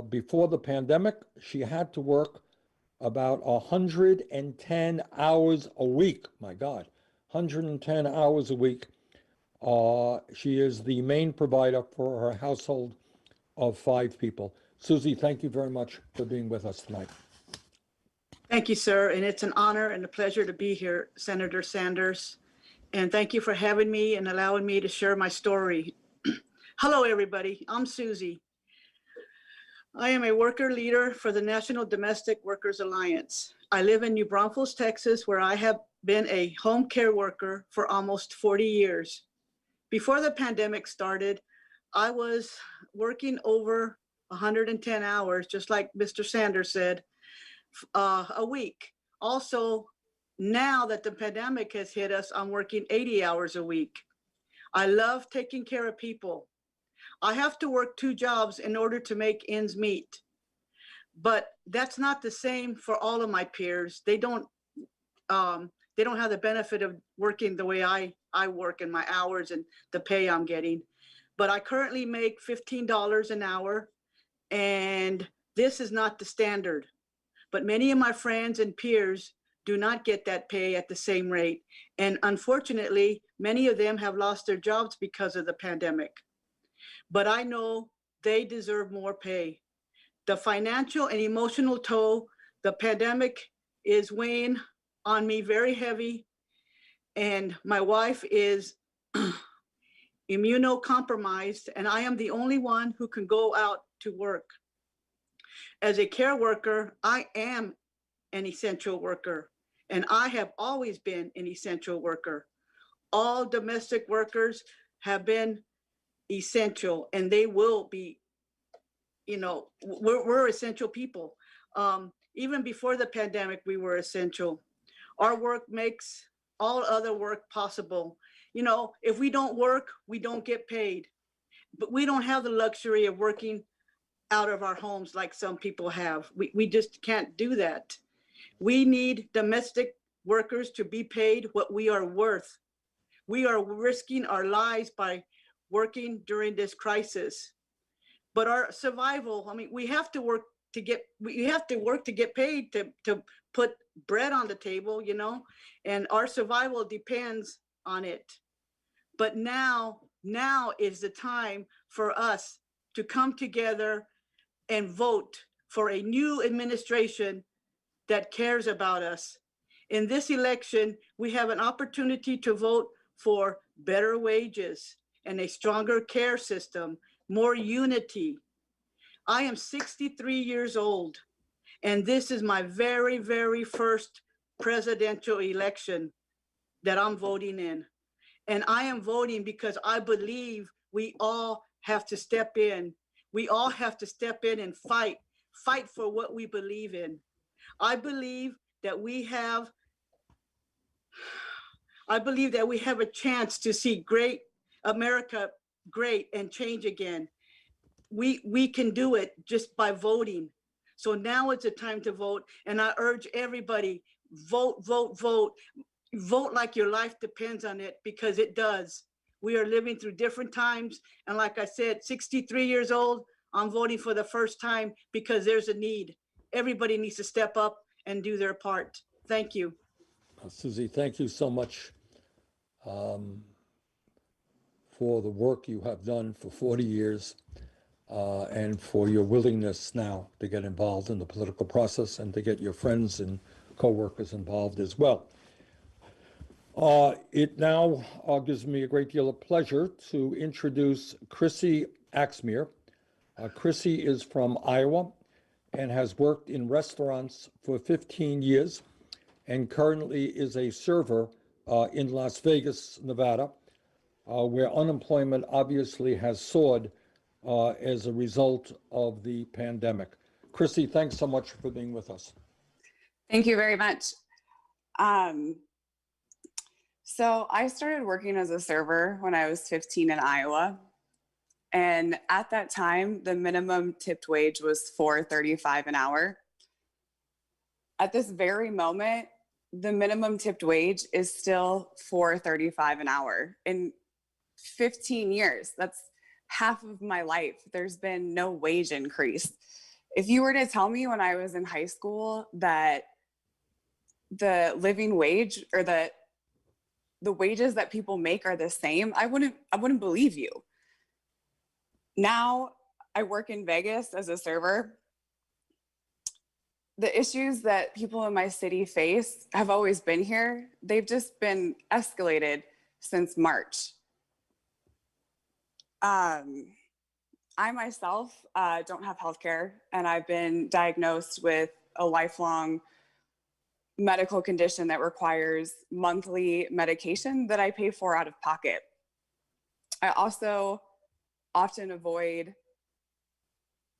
S10: Before the pandemic, she had to work about 110 hours a week. My God, 110 hours a week. She is the main provider for her household of 5 people. Susie, thank you very much for being with us tonight.
S17: Thank you, sir. And it's an honor and a pleasure to be here, Senator Sanders. And thank you for having me and allowing me to share my story. Hello, everybody. I'm Susie. I am a worker leader for the National Domestic Workers Alliance. I live in New Braunfels, Texas, where I have been a home care worker for almost 40 years. Before the pandemic started, I was working over 110 hours, just like Mr. Sanders said, a week. Also, now that the pandemic has hit us, I'm working 80 hours a week. I love taking care of people. I have to work 2 jobs in order to make ends meet. But that's not the same for all of my peers. They don't have the benefit of working the way I work and my hours and the pay I'm getting. But I currently make $15 an hour, and this is not the standard. But many of my friends and peers do not get that pay at the same rate. And unfortunately, many of them have lost their jobs because of the pandemic. But I know they deserve more pay. The financial and emotional toll, the pandemic is weighing on me very heavy. And my wife is immunocompromised, and I am the only one who can go out to work. As a care worker, I am an essential worker, and I have always been an essential worker. All domestic workers have been essential, and they will be, we're essential people. Even before the pandemic, we were essential. Our work makes all other work possible. If we don't work, we don't get paid. But we don't have the luxury of working out of our homes like some people have. We just can't do that. We need domestic workers to be paid what we are worth. We are risking our lives by working during this crisis. But our survival, we have to work to get paid to put bread on the table, and our survival depends on it. But now is the time for us to come together and vote for a new administration that cares about us. In this election, we have an opportunity to vote for better wages and a stronger care system, more unity. I am 63 years old, and this is my very, very first presidential election that I'm voting in. And I am voting because I believe we all have to step in. We all have to step in and fight for what we believe in. I believe that we have a chance to see great America great and change again. We can do it just by voting. So now it's a time to vote, and I urge everybody, vote, vote, vote. Vote like your life depends on it, because it does. We are living through different times, and like I said, 63 years old, I'm voting for the first time because there's a need. Everybody needs to step up and do their part. Thank you.
S10: Susie, thank you so much for the work you have done for 40 years and for your willingness now to get involved in the political process and to get your friends and co-workers involved as well. It now gives me a great deal of pleasure to introduce Chrissy Axmere. Chrissy is from Iowa and has worked in restaurants for 15 years and currently is a server in Las Vegas, Nevada, where unemployment obviously has soared as a result of the pandemic. Chrissy, thanks so much for being with us.
S18: Thank you very much. So I started working as a server when I was 15 in Iowa. And at that time, the minimum tipped wage was $4.35 an hour. At this very moment, the minimum tipped wage is still $4.35 an hour. In 15 years, that's half of my life, there's been no wage increase. If you were to tell me when I was in high school that the living wage or the wages that people make are the same, I wouldn't believe you. Now I work in Vegas as a server. The issues that people in my city face have always been here. They've just been escalated since March. I myself don't have healthcare, and I've been diagnosed with a lifelong medical condition that requires monthly medication that I pay for out of pocket. I also often avoid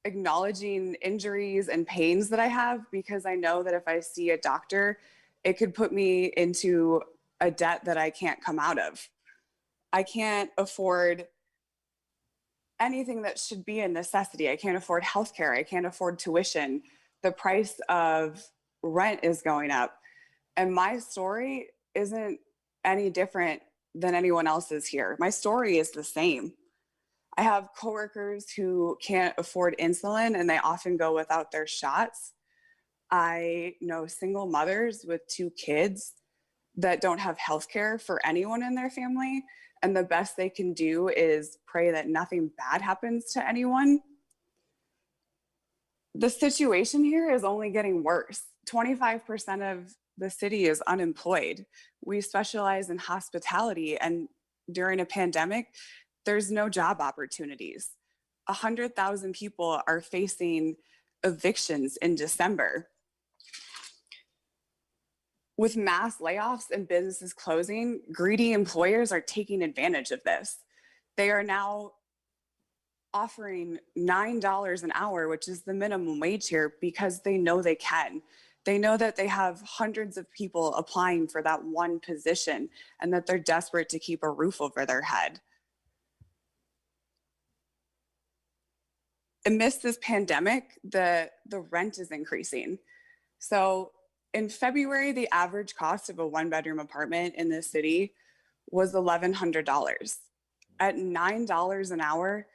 S18: acknowledging injuries and pains that I have, because I know that if I see a doctor, it could put me into a debt that I can't come out of. I can't afford anything that should be a necessity. I can't afford healthcare. I can't afford tuition. The price of rent is going up. And my story isn't any different than anyone else's here. My story is the same. I have coworkers who can't afford insulin and they often go without their shots. I know single mothers with 2 kids that don't have healthcare for anyone in their family. And the best they can do is pray that nothing bad happens to anyone. The situation here is only getting worse. 25% of the city is unemployed. We specialize in hospitality, and during a pandemic, there's no job opportunities. 100,000 people are facing evictions in December. With mass layoffs and businesses closing, greedy employers are taking advantage of this. They are now offering $9 an hour, which is the minimum wage here, because they know they can. They know that they have hundreds of people applying for that one position and that they're desperate to keep a roof over their head. Amidst this pandemic, the rent is increasing. So in February, the average cost of a 1-bedroom apartment in this city was $1,100. At $9 an hour,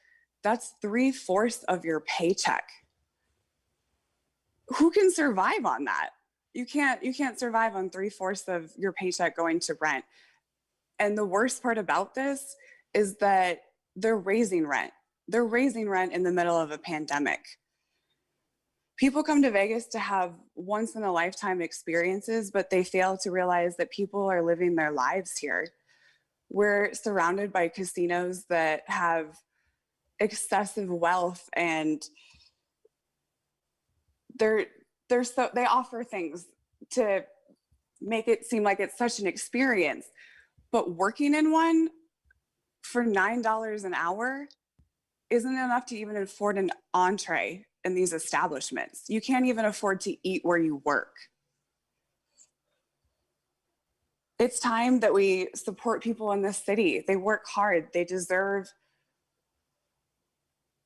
S18: that's 3/4 of your paycheck. Who can survive on that? You can't survive on 3/4 of your paycheck going to rent. And the worst part about this is that they're raising rent. They're raising rent in the middle of a pandemic. People come to Vegas to have once in a lifetime experiences, but they fail to realize that people are living their lives here. We're surrounded by casinos that have excessive wealth, and they offer things to make it seem like it's such an experience. But working in one for $9 an hour isn't enough to even afford an entree in these establishments. You can't even afford to eat where you work. It's time that we support people in this city. They work hard. They deserve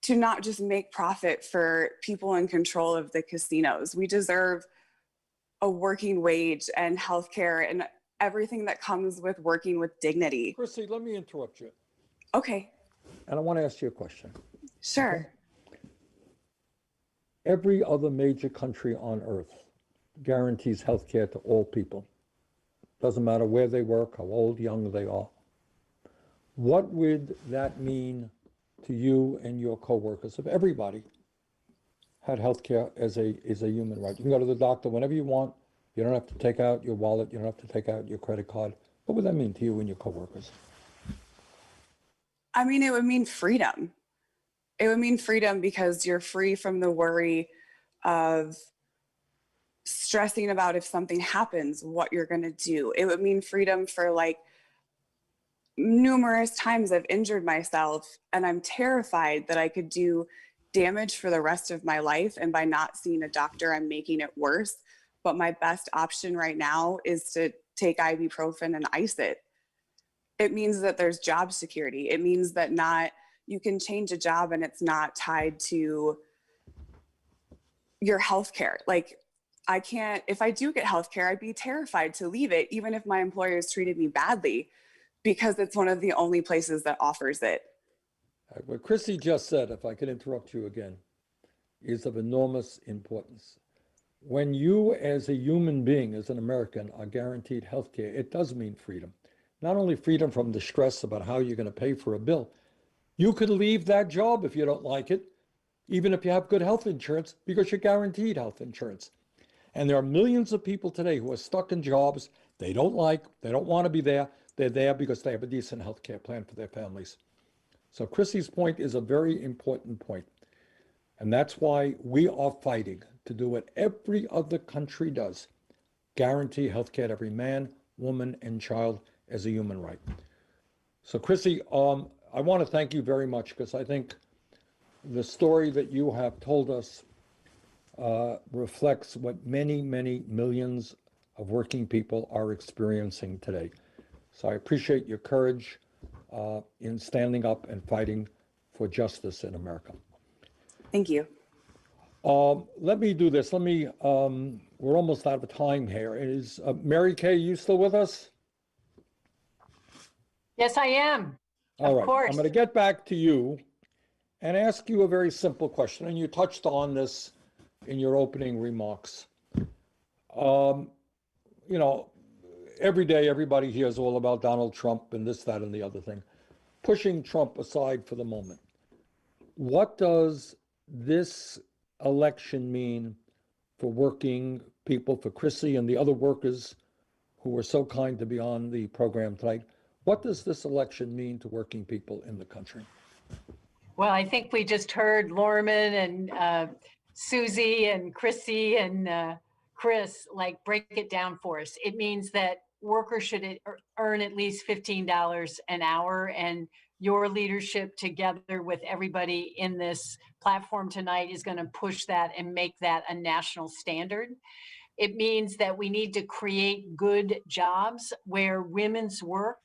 S18: to not just make profit for people in control of the casinos. We deserve a working wage and healthcare and everything that comes with working with dignity.
S10: Chrissy, let me interrupt you.
S18: Okay.
S10: And I want to ask you a question.
S18: Sure.
S10: Okay? Every other major country on earth guarantees health care to all people. Doesn't matter where they work, how old, young they are. What would that mean to you and your coworkers if everybody had health care as a human right? You can go to the doctor whenever you want. You don't have to take out your wallet. You don't have to take out your credit card. What would that mean to you and your coworkers?
S18: I mean, it would mean freedom. It would mean freedom because you're free from the worry of stressing about if something happens, what you're going to do. It would mean freedom for like numerous times I've injured myself and I'm terrified that I could do damage for the rest of my life. And by not seeing a doctor, I'm making it worse. But my best option right now is to take ibuprofen and ice it. It means that there's job security. It means that you can change a job and it's not tied to your healthcare. Like if I do get healthcare, I'd be terrified to leave it, even if my employer has treated me badly, because it's one of the only places that offers it.
S10: What Chrissy just said, if I could interrupt you again, is of enormous importance. When you as a human being, as an American, are guaranteed health care, it does mean freedom. Not only freedom from the stress about how you're going to pay for a bill, you could leave that job if you don't like it, even if you have good health insurance, because you're guaranteed health insurance. And there are millions of people today who are stuck in jobs they don't like, they don't want to be there. They're there because they have a decent health care plan for their families. So Chrissy's point is a very important point. And that's why we are fighting to do what every other country does, guarantee health care to every man, woman, and child as a human right. So Chrissy, I want to thank you very much, because I think the story that you have told us reflects what many, many millions of working people are experiencing today. So I appreciate your courage in standing up and fighting for justice in America.
S18: Thank you.
S10: Let me do this. We're almost out of time here. Is Mary Kay, you still with us?
S12: Yes, I am.
S10: All right.
S12: Of course.
S10: I'm going to get back to you and ask you a very simple question. And you touched on this in your opening remarks. You know, every day everybody hears all about Donald Trump and this, that, and the other thing. Pushing Trump aside for the moment, what does this election mean for working people, for Chrissy and the other workers who were so kind to be on the program tonight? What does this election mean to working people in the country?
S12: Well, I think we just heard Lorman and Susie and Chrissy and Chris break it down for us. It means that workers should earn at least $15 an hour, and your leadership together with everybody in this platform tonight is going to push that and make that a national standard. It means that we need to create good jobs where women's work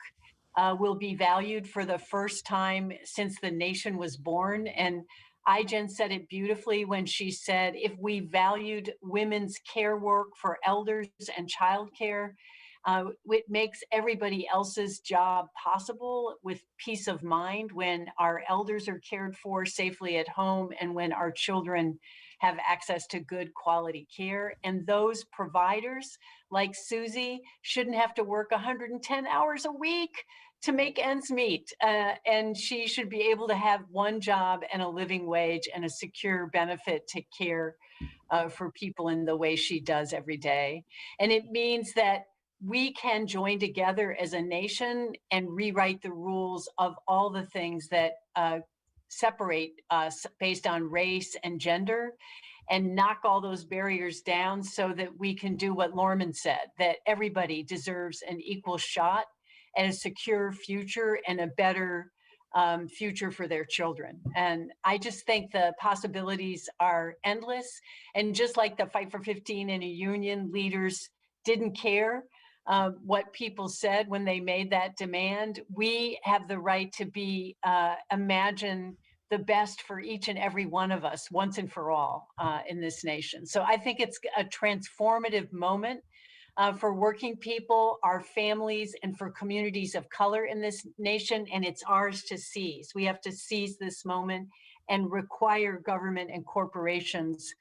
S12: will be valued for the first time since the nation was born. And Ijen said it beautifully when she said, if we valued women's care work for elders and childcare, it makes everybody else's job possible with peace of mind when our elders are cared for safely at home and when our children have access to good quality care. And those providers like Susie shouldn't have to work 110 hours a week to make ends meet. And she should be able to have one job and a living wage and a secure benefit to care for people in the way she does every day. And it means that we can join together as a nation and rewrite the rules of all the things that separate us based on race and gender, and knock all those barriers down so that we can do what Lorman said, that everybody deserves an equal shot at a secure future and a better future for their children. And I just think the possibilities are endless. And just like the Fight for 15 in a union, leaders didn't care what people said when they made that demand. We have the right to imagine the best for each and every one of us once and for all in this nation. So I think it's a transformative moment for working people, our families, and for communities of color in this nation, and it's ours to seize. We have to seize this moment and require government and corporations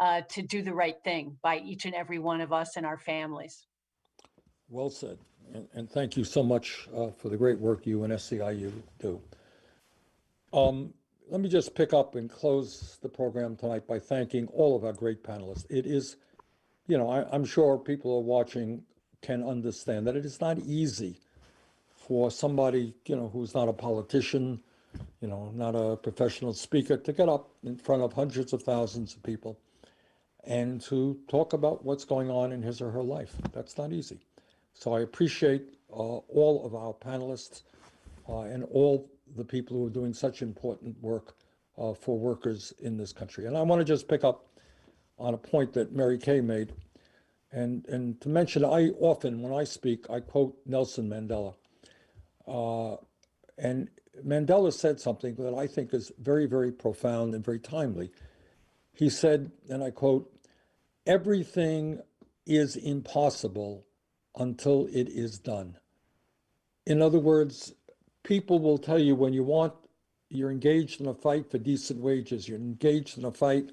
S12: to do the right thing by each and every one of us and our families.
S10: Well said, and thank you so much for the great work you and SEIU do. Let me just pick up and close the program tonight by thanking all of our great panelists. It is, you know, I'm sure people who are watching can understand that it is not easy for somebody, you know, who's not a politician, you know, not a professional speaker, to get up in front of hundreds of thousands of people and to talk about what's going on in his or her life. That's not easy. So I appreciate all of our panelists and all the people who are doing such important work for workers in this country. And I want to just pick up on a point that Mary Kay made, and to mention, I often, when I speak, I quote Nelson Mandela. And Mandela said something that I think is very, very profound and very timely. He said, and I quote, "Everything is impossible until it is done." In other words, people will tell you when you're engaged in a fight for decent wages, you're engaged in a fight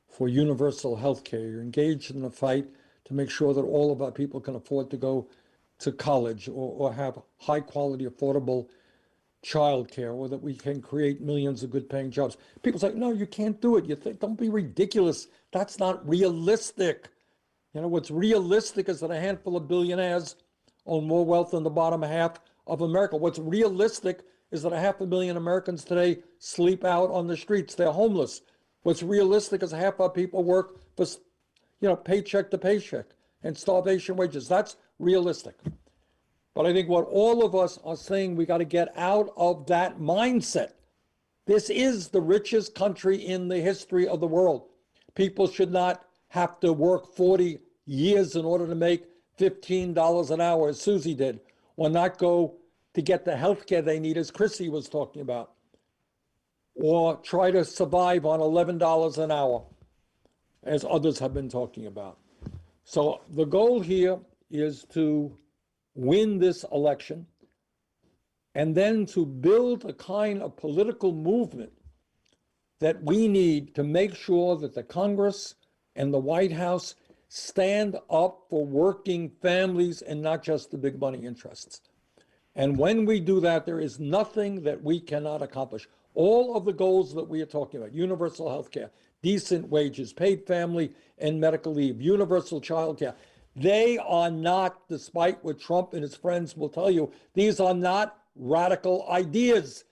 S10: for universal health care, you're engaged in a fight to make sure that all of our people can afford to go to college or have high quality, affordable child care, or that we can create millions of good paying jobs. People say, no, you can't do it. You think, don't be ridiculous. That's not realistic. You know, what's realistic is that a handful of billionaires own more wealth than the bottom half of America. What's realistic is that 500,000 Americans today sleep out on the streets. They're homeless. What's realistic is half our people work for, you know, paycheck to paycheck and starvation wages. That's realistic. But I think what all of us are saying, we got to get out of that mindset This is the richest country in the history of the world. People should not have to work 40 years in order to make $15 an hour, as Susie did, or not go to get the health care they need, as Chrissy was talking about, or try to survive on $11 an hour, as others have been talking about. So the goal here is to win this election and then to build a kind of political movement that we need to make sure that the Congress and the White House stand up for working families and not just the big money interests. And when we do that, there is nothing that we cannot accomplish. All of the goals that we are talking about, universal health care, decent wages, paid family and medical leave, universal child care, they are not, despite what Trump and his friends will tell you, these are not radical ideas.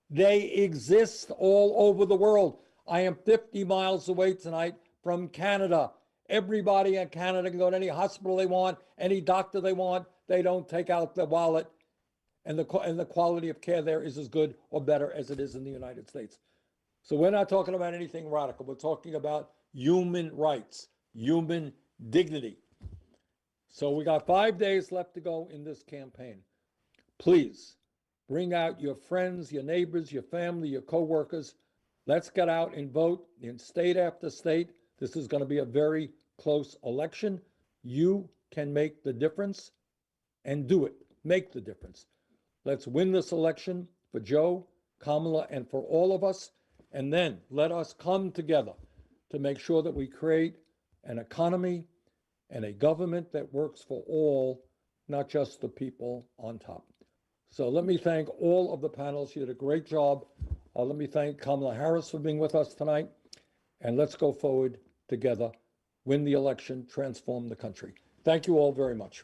S10: They exist all over the world. I am 50 miles away tonight from Canada. Everybody in Canada can go to any hospital they want, any doctor they want. They don't take out the wallet, and the quality of care there is as good or better as it is in the United States. So we're not talking about anything radical. We're talking about human rights, human dignity. So we got 5 days left to go in this campaign. Please bring out your friends, your neighbors, your family, your coworkers. Let's get out and vote in state after state. This is going to be a very close election. You can make the difference and do it. Make the difference. Let's win this election for Joe, Kamala, and for all of us. And then let us come together to make sure that we create an economy and a government that works for all, not just the people on top. So let me thank all of the panelists. You did a great job. Let me thank Kamala Harris for being with us tonight. And let's go forward together, win the election, transform the country. Thank you all very much.